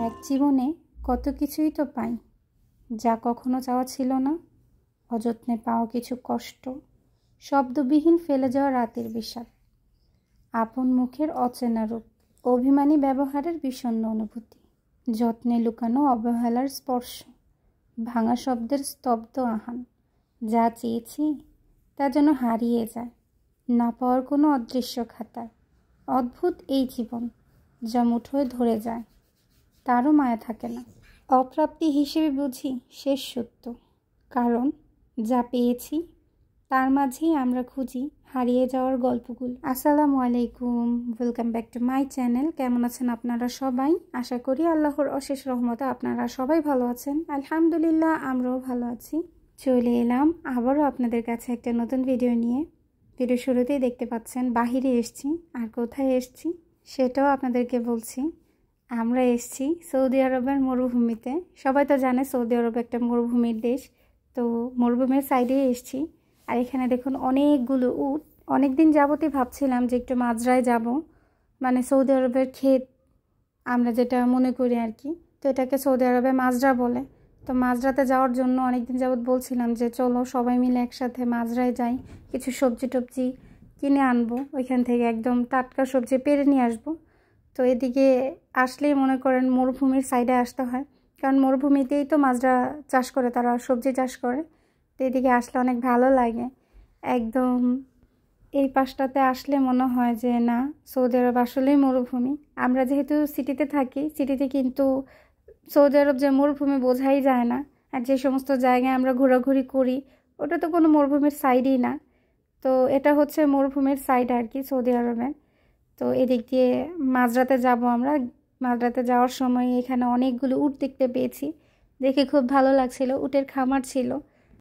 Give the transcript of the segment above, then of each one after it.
এক জীবনে কত কিছুই তো পাই, যা কখনো চাওয়া ছিল না। অযত্নে পাওয়া কিছু কষ্ট, শব্দবিহীন ফেলে যাওয়া রাতের বিষাদ, আপন মুখের অচেনা রূপ, অভিমানী ব্যবহারের বিষণ্ণ অনুভূতি, যত্নে লুকানো অবহেলার স্পর্শ, ভাঙা শব্দের স্তব্ধ আহান। যা চেয়েছি তা যেন হারিয়ে যায়, না পাওয়ার কোনো অদৃশ্য খাতায়। অদ্ভুত এই জীবন, যা মুঠোয় ধরে যায়, তারও মায়া থাকে না। অপ্রাপ্তি হিসেবে বুঝি শেষ সত্য, কারণ যা পেয়েছি তার মাঝেই আমরা খুঁজি হারিয়ে যাওয়ার গল্পগুলো। আসসালামু আলাইকুম, welcome back to my channel. কেমন আছেন আপনারা সবাই? আশা করি আল্লাহর অশেষ রহমতে আপনারা সবাই ভালো আছেন। আলহামদুলিল্লাহ, আমরাও ভালো আছি। চলে এলাম আবারও আপনাদের কাছে একটা নতুন ভিডিও নিয়ে। ভিডিও শুরুতেই দেখতে পাচ্ছেন বাহিরে এসছি, আর কোথায় এসছি সেটাও আপনাদেরকে বলছি। আমরা এসছি সৌদি আরবের মরুভূমিতে। সবাই তো জানে সৌদি আরব একটা মরুভূমির দেশ, তো মরুভূমির সাইডে এসছি। আর এখানে দেখুন অনেকগুলো উট। অনেক দিন যাবতই ভাবছিলাম যে একটু মাজরায় যাব, মানে সৌদি আরবের ক্ষেত আমরা যেটা মনে করি আর কি, তো এটাকে সৌদি আরবে মাজরা বলে। তো মাজরাতে যাওয়ার জন্য অনেক দিন যাবত বলছিলাম যে চলো সবাই মিলে একসাথে মাজরায় যাই, কিছু সবজি টবজি কিনে আনবো ওইখান থেকে, একদম টাটকা সবজি পেরে নিয়ে আসবো। তো এদিকে আসলেই মনে করেন মরুভূমির সাইডে আসতে হয়, কারণ মরুভূমিতেই তো মাজরা চাষ করে, তারা সবজি চাষ করে। তো এদিকে আসলে অনেক ভালো লাগে। একদম এই পাশটাতে আসলে মনে হয় যে না, সৌদি আরব আসলেই মরুভূমি। আমরা যেহেতু সিটিতে থাকি, সিটিতে কিন্তু সৌদি আরব যে মরুভূমি বোঝাই যায় না। আর যে সমস্ত জায়গায় আমরা ঘোরাঘুরি করি ওটা তো কোনো মরুভূমির সাইডই না। তো এটা হচ্ছে মরুভূমির সাইড আর কি সৌদি আরবের। তো এদিক দিয়ে মাজরাতে যাব আমরা। মাজরাতে যাওয়ার সময় এখানে অনেকগুলো উট দেখতে পেয়েছি, দেখে খুব ভালো লাগছিল। উটের খামার ছিল,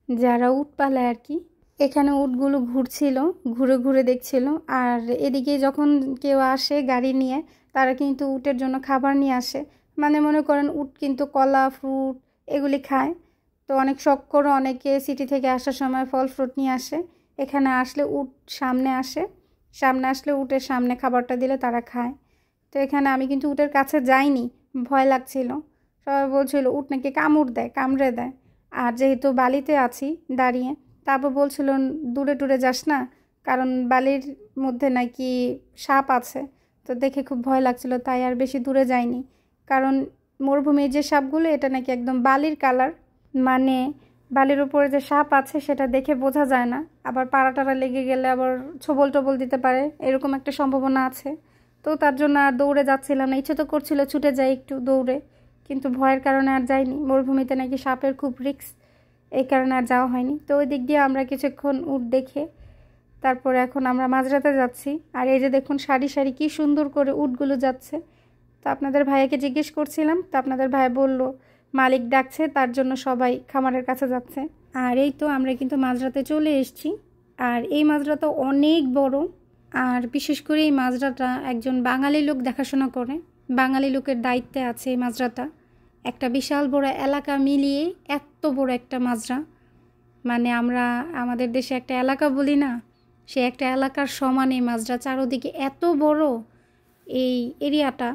যারা উট পালায় আর কি। এখানে উটগুলো ঘুরছিল, ঘুরে ঘুরে দেখছিল। আর এদিকে যখন কেউ আসে গাড়ি নিয়ে, তারা কিন্তু উটের জন্য খাবার নিয়ে আসে। মানে মনে করেন উট কিন্তু কলা ফ্রুট এগুলি খায়। তো অনেক শখ করে অনেকে সিটি থেকে আসার সময় ফল ফ্রুট নিয়ে আসে। এখানে আসলে উট সামনে আসে, সামনে আসলে উটের সামনে খাবারটা দিলে তারা খায়। তো এখানে আমি কিন্তু উটের কাছে যাইনি, ভয় লাগছিল। সবাই বলছিল উট নাকি কামড় দেয়, কামড়ে দেয়। আর যেহেতু বালিতে আছি দাঁড়িয়ে, তারপর বলছিল দূরে টুরে যাস না, কারণ বালির মধ্যে নাকি সাপ আছে। তো দেখে খুব ভয় লাগছিল, তাই আর বেশি দূরে যাইনি। কারণ মরুভূমির যে সাপগুলো, এটা নাকি একদম বালির কালার, মানে বালির উপরে যে সাপ আছে সেটা দেখে বোঝা যায় না। আবার পাড়া টাড়া লেগে গেলে আবার ছোবল টোবল দিতে পারে, এরকম একটা সম্ভাবনা আছে। তো তার জন্য আর দৌড়ে যাচ্ছিলাম না। ইচ্ছে তো করছিল ছুটে যাই একটু দৌড়ে, কিন্তু ভয়ের কারণে আর যাইনি। মরুভূমিতে নাকি সাপের খুব রিস্ক, এই কারণে আর যাওয়া হয়নি। তো ওই দিক দিয়ে আমরা কিছুক্ষণ উট দেখে তারপর এখন আমরা মাজরাতে যাচ্ছি। আর এই যে দেখুন সারি সারি কি সুন্দর করে উটগুলো যাচ্ছে। তো আপনাদের ভাইয়াকে জিজ্ঞেস করছিলাম, তো আপনাদের ভাই বলল মালিক ডাকছে, তার জন্য সবাই খামারের কাছে যাচ্ছে। আর এই তো আমরা কিন্তু মাজরাতে চলে এসেছি। আর এই মাজরাটা অনেক বড়, আর বিশেষ করে এই মাজরাটা একজন বাঙালি লোক দেখাশোনা করে। বাঙালি লোকের দায়িত্বে আছে এই মাজরাটা। একটা বিশাল বড় এলাকা মিলিয়ে এত বড় একটা মাজরা, মানে আমরা আমাদের দেশে একটা এলাকা বলি না, সে একটা এলাকার সমান এই মাজরা। চারোদিকে এত বড় এই এরিয়াটা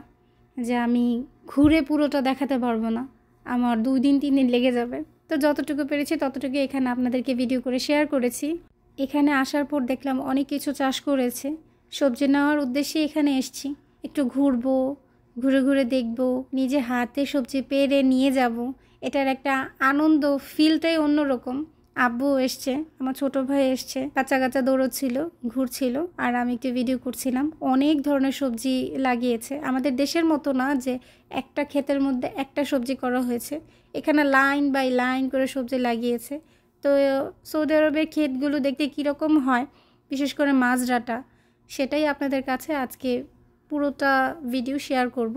যে আমি ঘুরে পুরোটা দেখাতে পারবো না, আমার 2 দিন 3 দিন লেগে যাবে। তো যতটুকু পেরেছি ততটুকু এখানে আপনাদেরকে ভিডিও করে শেয়ার করেছি। এখানে আসার পর দেখলাম অনেক কিছু চাষ করেছে। সবজি নেওয়ার উদ্দেশ্যে এখানে এসছি, একটু ঘুরবো, ঘুরে ঘুরে দেখবো, নিজে হাতে সবজি পেরে নিয়ে যাব। এটার একটা আনন্দ, ফিলটাই অন্যরকম। আব্বু এসছে, আমার ছোট ভাই এসছে, কাঁচা কাঁচা দৌড়চ্ছিল, ঘুরছিল, আর আমি একটু ভিডিও করছিলাম। অনেক ধরনের সবজি লাগিয়েছে, আমাদের দেশের মতো না যে একটা ক্ষেতের মধ্যে একটা সবজি করা হয়েছে। এখানে লাইন বাই লাইন করে সবজি লাগিয়েছে। তো সৌদি আরবের ক্ষেতগুলো দেখতে কীরকম হয়, বিশেষ করে মাজরাটা, সেটাই আপনাদের কাছে আজকে পুরোটা ভিডিও শেয়ার করব।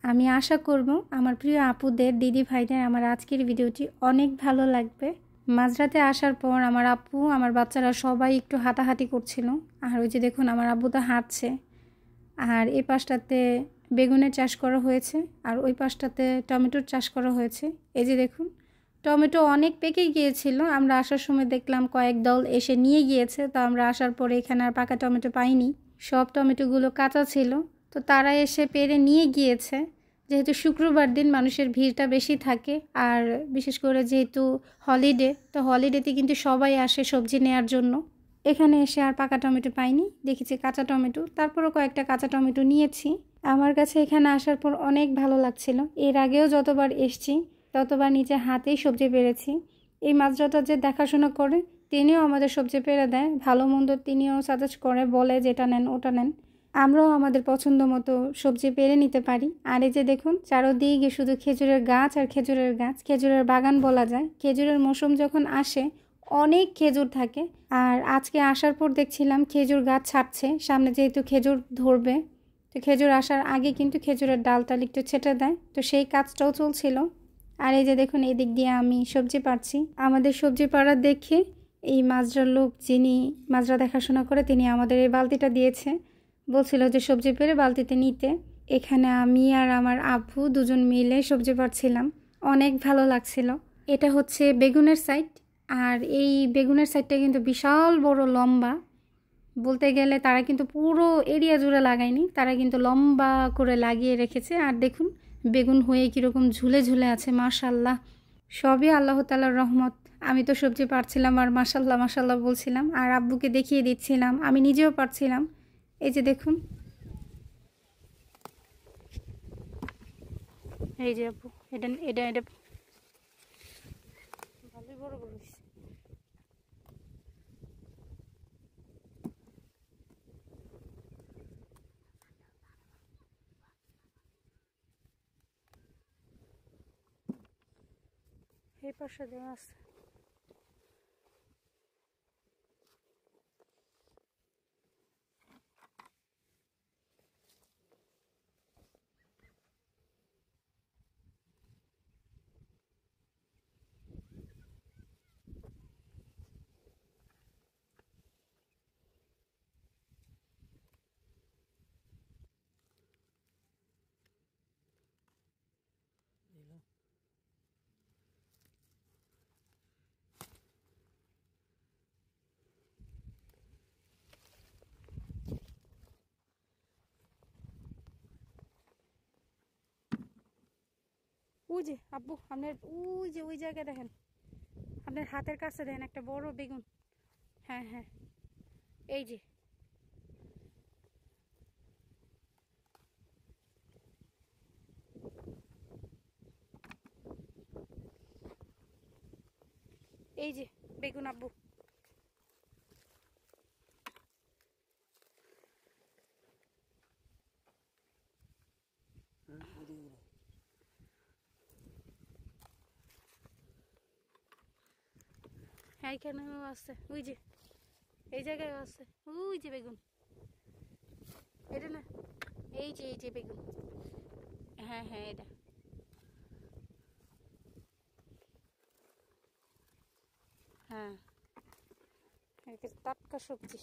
আমি আশা করব আমার প্রিয় আপুদের, দিদি ভাইদের আমার আজকের ভিডিওটি অনেক ভালো লাগবে। মাজরাতে আসার পর আমার আপু, আমার বাচ্চারা সবাই একটু হাঁটাহাঁটি করছিল। আর ওই যে দেখুন আমার আব্বু তো হাঁটছে। আর এই পাশটাতে বেগুনের চাষ করা হয়েছে, আর ওই পাশটাতে টমেটোর চাষ করা হয়েছে। এই যে দেখুন টমেটো অনেক পেকে গিয়েছিল, আমরা আসার সময় দেখলাম কয়েক দল এসে নিয়ে গিয়েছে। তো আমরা আসার পরে এখানে আর পাকা টমেটো পাইনি, সব টমেটোগুলো কাঁচা ছিল। তো তারা এসে পেরে নিয়ে গিয়েছে। যেহেতু শুক্রবার দিন মানুষের ভিড়টা বেশি থাকে, আর বিশেষ করে যেহেতু হলিডে, তো হলিডেতে কিন্তু সবাই আসে সবজি নেয়ার জন্য। এখানে এসে আর পাকা টমেটো পাইনি, দেখেছি কাঁচা টমেটো, তারপরও কয়েকটা কাঁচা টমেটো নিয়েছি। আমার কাছে এখানে আসার পর অনেক ভালো লাগছিল। এর আগেও যতবার এসছি ততবার নিজে হাতেই সবজি পেরেছি। এই মাঝরাটা যে দেখাশোনা করে তিনিও আমাদের সবজি পেরে দেয়, ভালো মন্দ তিনিও সাজেস্ট করে, বলে যেটা নেন ওটা নেন। আমরাও আমাদের পছন্দ মতো সবজি পেরে নিতে পারি। আর এই যে দেখুন চারদিকে শুধু খেজুরের গাছ আর খেজুরের গাছ, খেজুরের বাগান বলা যায়। খেজুরের মৌসুম যখন আসে অনেক খেজুর থাকে। আর আজকে আসার পর দেখছিলাম খেজুর গাছ ছাড়ছে, সামনে যেহেতু খেজুর ধরবে, তো খেজুর আসার আগে কিন্তু খেজুরের ডালটাল একটু ছেটে দেয়, তো সেই কাজটাও চলছিল। আর এই যে দেখুন এদিক দিয়ে আমি সবজি পাড়ছি। আমাদের সবজি পাড়া দেখে এই মাজরার লোক, যিনি মাজরা দেখাশোনা করে, তিনি আমাদের এই বালতিটা দিয়েছে, বলছিল যে সবজি পেড়ে বালতিতে নিতে। এখানে আমি আর আমার আব্বু দুজন মিলে সবজি পাড়ছিলাম, অনেক ভালো লাগছিল। এটা হচ্ছে বেগুনের সাইড, আর এই বেগুনের সাইডটা কিন্তু বিশাল বড় লম্বা। বলতে গেলে তারা কিন্তু পুরো এরিয়া জুড়ে লাগায়নি, তারা কিন্তু লম্বা করে লাগিয়ে রেখেছে। আর দেখুন বেগুন হয়ে কীরকম ঝুলে ঝুলে আছে, মাশাল্লাহ। সবই আল্লাহ তাআলার রহমত। আমি তো সবজি পাড়ছিলাম আর মাশাল্লাহ মাশাল্লাহ বলছিলাম, আর আব্বুকে দেখিয়ে দিচ্ছিলাম, আমি নিজেও পাড়ছিলাম। এই যে দেখুন, এই যে আব্বু, এটা এটা এটা ভালোই বড় বড় হয়েছে। এই পাশে দেওয়া আছে। ওই যে আব্বু আপনার ওই যে ওই জায়গায় দেখেন, আপনার হাতের কাছে দেখেন একটা বড় বেগুন। হ্যাঁ হ্যাঁ, এই যে এই যে বেগুন আব্বু। হ্যাঁ এখানেও আছে, ওই যে এই জায়গায় আছে, ওই যে বেগুন, এটা না, এই যে বেগুন। হ্যাঁ হ্যাঁ এটা, হ্যাঁ এটা টাটকা সবজি।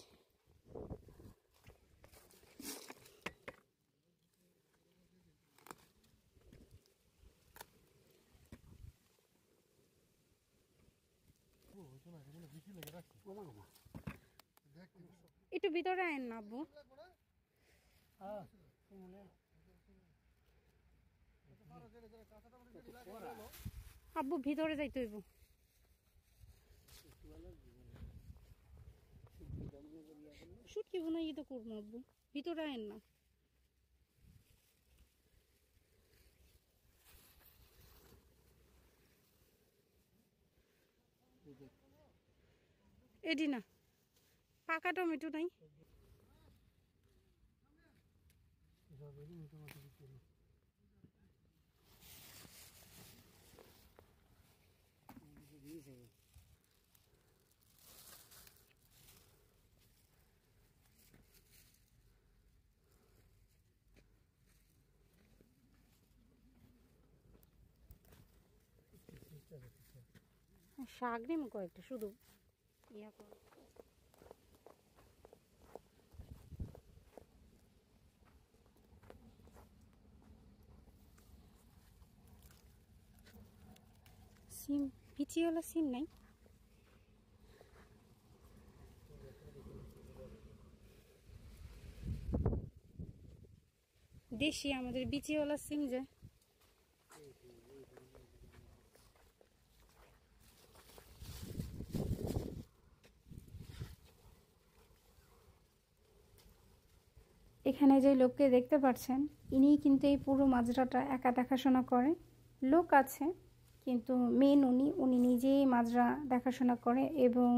একটু ভিতরে আইন না আব্বু। আব্বু ভিতরে যাইতে হইব। শুটকি বোনাই তো করবো আব্বু, ভিতরে আইন না। এডি না, পাকা টমেটো নাই। শাক নিম কয়েকটা, শুধু ইয়া কর। সিম, বিচিওয়ালা সিম নাই। দেশি আমাদের বিচিওয়ালা সিম যে, এখানে যে লোককে দেখতে পাচ্ছেন ইনিই কিন্তু এই পুরো মাজরাটা একা দেখাশোনা করে। লোক আছে কিন্তু মেন উনি নিজেই মাজরা দেখাশোনা করে এবং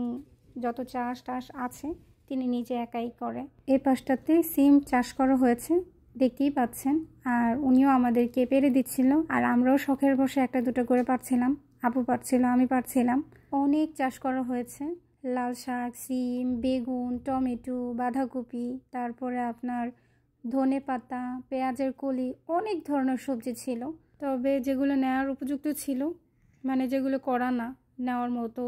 যত চাষ টাস আছে তিনি নিজে একাই করে। এই পাশটাতে সিম চাষ করা হয়েছে দেখতেই পাচ্ছেন, আর উনিও আমাদেরকে পেরে দিচ্ছিল, আর আমরাও শখের বসে একটা দুটো করে পারছিলাম। আপু পারছিল, আমি পারছিলাম। অনেক চাষ করা হয়েছে, লাল শাক, সিম, বেগুন, টমেটো, বাঁধাকপি, তারপরে আপনার ধনে পাতা, পেঁয়াজের কলি, অনেক ধরনের সবজি ছিল। তবে যেগুলো নেওয়ার উপযুক্ত ছিল, মানে যেগুলো করা না নেওয়ার মতো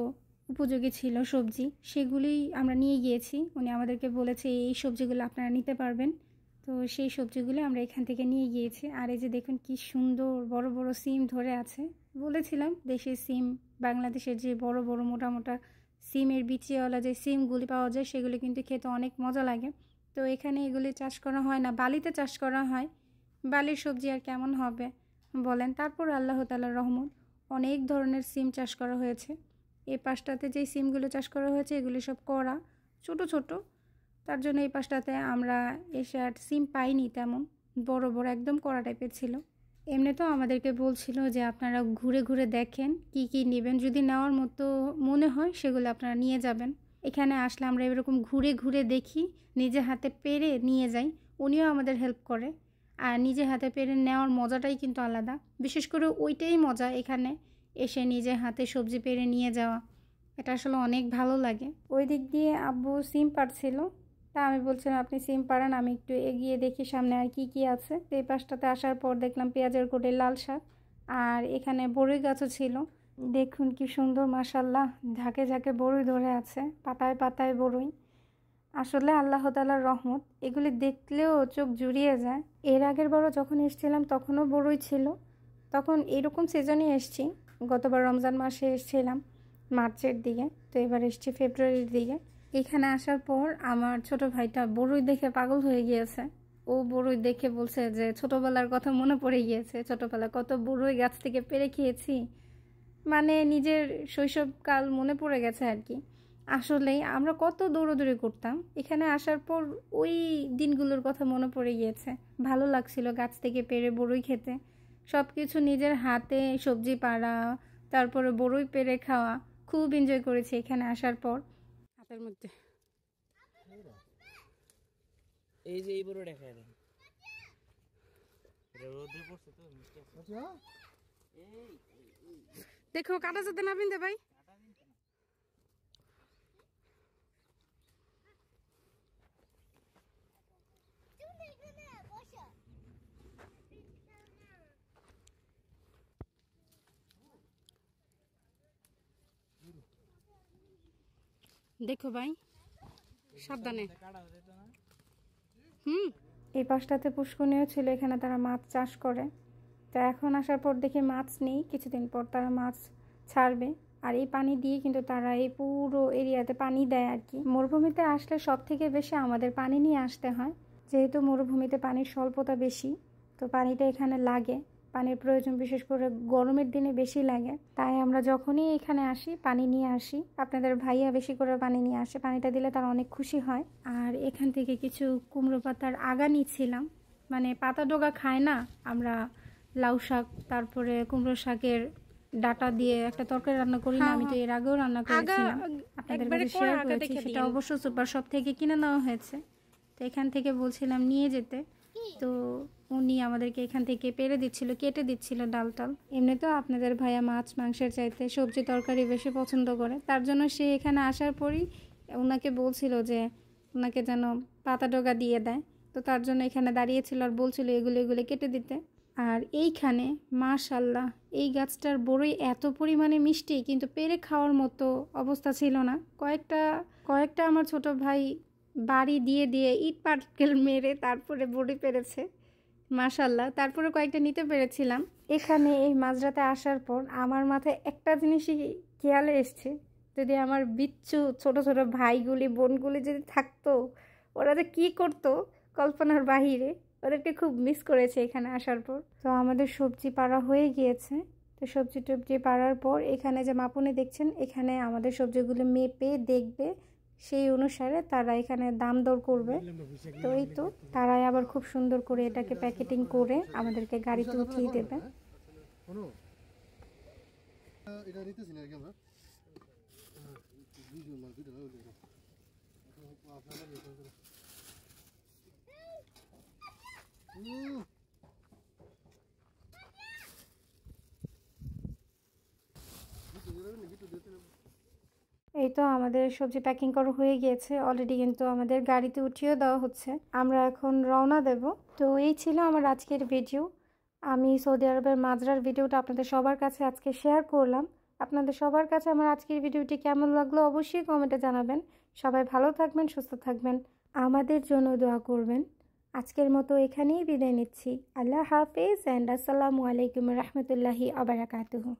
উপযোগী ছিল সবজি, সেগুলোই আমরা নিয়ে গিয়েছি। উনি আমাদেরকে বলেছে এই সবজিগুলো আপনারা নিতে পারবেন, তো সেই সবজিগুলো আমরা এখান থেকে নিয়ে গিয়েছি। আর এই যে দেখুন কি সুন্দর বড় বড় সিম ধরে আছে। বলেছিলাম দেশের সিম, বাংলাদেশের যে বড় বড় মোটা মোটা সিমের বিচিওয়ালা যে সিমগুলি পাওয়া যায় সেগুলি কিন্তু খেতে অনেক মজা লাগে। তো এখানে এগুলি চাষ করা হয় না, বালিতে চাষ করা হয়। বালির সবজি আর কেমন হবে বলেন। তারপর আল্লাহ তাআলার রহমত অনেক ধরনের সিম চাষ করা হয়েছে। এই পাশটাতে যেই সিমগুলো চাষ করা হয়েছে এগুলি সব কড়া ছোট ছোট, তার জন্য এই পাশটাতে আমরা এসে আর সিম পাইনি তেমন বড় বড়, একদম কড়া টাইপের ছিল। এমনিতেও আমাদেরকে বলছিল যে আপনারা ঘুরে ঘুরে দেখেন কি কি নেবেন, যদি নেওয়ার মতো মনে হয় সেগুলো আপনারা নিয়ে যাবেন। এখানে আসলে আমরা এরকম ঘুরে ঘুরে দেখি, নিজে হাতে পেরে নিয়ে যাই। উনিও আমাদের হেল্প করে, আর নিজে হাতে পেরে নেওয়ার মজাটাই কিন্তু আলাদা। বিশেষ করে ওইটাই মজা, এখানে এসে নিজে হাতে সবজি পেরে নিয়ে যাওয়া, এটা আসলে অনেক ভালো লাগে। ওই দিক দিয়ে আব্বু সিম পাড়ছিল, তা আমি বলছিলাম আপনি সিম পাড়ান, আমি একটু এগিয়ে দেখি সামনে আর কি কি আছে। তো এই পাশটাতে আসার পর দেখলাম পেঁয়াজের কোটে, লাল শাক, আর এখানে বড়ই গাছও ছিল। দেখুন কি সুন্দর মাশাল্লাহ, ঝাঁকে ঝাঁকে বড়ই ধরে আছে, পাতায় পাতায় বড়ই। আসলে আল্লাহ তাআলার রহমত, এগুলি দেখলেও চোখ জুড়িয়ে যায়। এর আগের বারও যখন এসেছিলাম তখনও বড়ই ছিল, তখন এরকম সিজনে এসেছি। গতবার রমজান মাসে এসেছিলাম মার্চের দিকে, তো এবার এসেছি ফেব্রুয়ারির দিকে। এখানে আসার পর আমার ছোট ভাইটা বড়ই দেখে পাগল হয়ে গিয়েছে। ও বড়ই দেখে বলছে যে ছোটবেলার কথা মনে পড়ে গিয়েছে, ছোটবেলায় কত বড়ই গাছ থেকে পেরে খেয়েছি, মানে নিজের শৈশবকাল মনে পড়ে গেছে আর কি। আসলেই আমরা কত দৌড়াদৌড়ি করতাম, এখানে আসার পর ওই দিনগুলোর কথা মনে পড়ে গিয়েছে। ভালো লাগছিল গাছ থেকে পেরে বড়ই খেতে, সব কিছু নিজের হাতে সবজি পাড়া, তারপরে বড়ই পেরে খাওয়া, খুব এনজয় করেছি এখানে আসার পর। হাতের মধ্যে এই যে এই বড় দেখা দেন, এটা রোদে পড়ছে তো মিষ্টি আছে। এই দেখো কাটা যেতে না বিনতে ভাই। দেখো ভাই সাবধানে। এই পাশটাতে পুষ্করণীয় ছিল, এখানে তারা মাছ চাষ করে। তো এখন আসার পর দেখি মাছ নেই, কিছুদিন পর তারা মাছ ছাড়বে। আর এই পানি দিয়ে কিন্তু তারা এই পুরো এরিয়াতে পানি দেয় আর কি। মরুভূমিতে আসলে সব থেকে বেশি আমাদের পানি নিয়ে আসতে হয়, যেহেতু মরুভূমিতে পানির স্বল্পতা বেশি, তো পানিটা এখানে লাগে, পানির প্রয়োজন বিশেষ করে গরমের দিনে বেশি লাগে। তাই আমরা যখনই এখানে আসি পানি নিয়ে আসি। আপনাদের ভাইয়া বেশি করে পানি নিয়ে আসে, পানিটা দিলে তারা অনেক খুশি হয়। আর এখান থেকে কিছু কুমড়ো পাতার আগা নিচ্ছিলাম, মানে পাতা ডোগা খায় না আমরা, লাউ শাক তারপরে কুমড়ো শাকের ডাটা দিয়ে একটা তরকারি রান্না করি না, আমি তো এর আগেও রান্না করেছিলাম, আপনাদের কাছে শেয়ার করেছি। সেটা অবশ্য সুপার শপ থেকে কিনে নেওয়া হয়েছে, তো এখান থেকে বলছিলাম নিয়ে যেতে, তো উনি আমাদেরকে এখান থেকে পেরে দিচ্ছিল, কেটে দিচ্ছিল ডাল টাল। এমনিতেও আপনাদের ভাইয়া মাছ মাংসের চাইতে সবজি তরকারি বেশি পছন্দ করে, তার জন্য সে এখানে আসার পরই ওনাকে বলছিল যে ওনাকে যেন পাতা ডোগা দিয়ে দেয়, তো তার জন্য এখানে দাঁড়িয়েছিল আর বলছিল এগুলো এগুলো কেটে দিতে। আর এইখানে মাশাল্লাহ এই গাছটার বড়ই এত পরিমাণে মিষ্টি, কিন্তু পেরে খাওয়ার মতো অবস্থা ছিল না। কয়েকটা আমার ছোট ভাই বাড়ি দিয়ে দিয়ে ইট পাটকেল মেরে তারপরে বড়ি পেরেছে মাশাল্লাহ। তারপরে কয়েকটা নিতে পেরেছিলাম। এখানে এই মাঝরাতে আসার পর আমার মাথায় একটা জিনিসই খেয়ালে এসছে, যদি আমার বিচ্ছু ছোট ছোট ভাইগুলি বোনগুলি যদি থাকতো, ওরা যে কী করতো কল্পনার বাহিরে। ওদেরকে খুব মিস করেছে এখানে আসার পর। তো আমাদের সবজি পাড়া হয়ে গিয়েছে, তো সবজি টবজি পাড়ার পর এখানে যে মাপুনি দেখছেন, এখানে আমাদের সবজিগুলো মেপে দেখবে সেই অনুসারে তারা এখানে দাম দর করবে। তো এই তো তারাই আবার খুব সুন্দর করে এটাকে প্যাকেটিং করে আমাদেরকে গাড়িতে উঠিয়ে দেবে। এই তো আমাদের সবজি প্যাকিং করা হয়ে গিয়েছে অলরেডি, কিন্তু আমাদের গাড়িতে উঠিয়ে দেওয়া হচ্ছে। আমরা এখন রওনা দেব। তো এই ছিল আমার আজকের ভিডিও। আমি সৌদি আরবের মাজরার ভিডিওটা আপনাদের সবার কাছে আজকে শেয়ার করলাম। আপনাদের সবার কাছে আমার আজকের ভিডিওটি কেমন লাগলো অবশ্যই কমেন্টে জানাবেন। সবাই ভালো থাকবেন, সুস্থ থাকবেন, আমাদের জন্য দোয়া করবেন। আজকের মতো এখানেই বিদায় নিচ্ছি। আল্লাহ হাফেজ অ্যান্ড আসসালামু আলাইকুম রহমতুল্লাহি আবরাকাতুহু।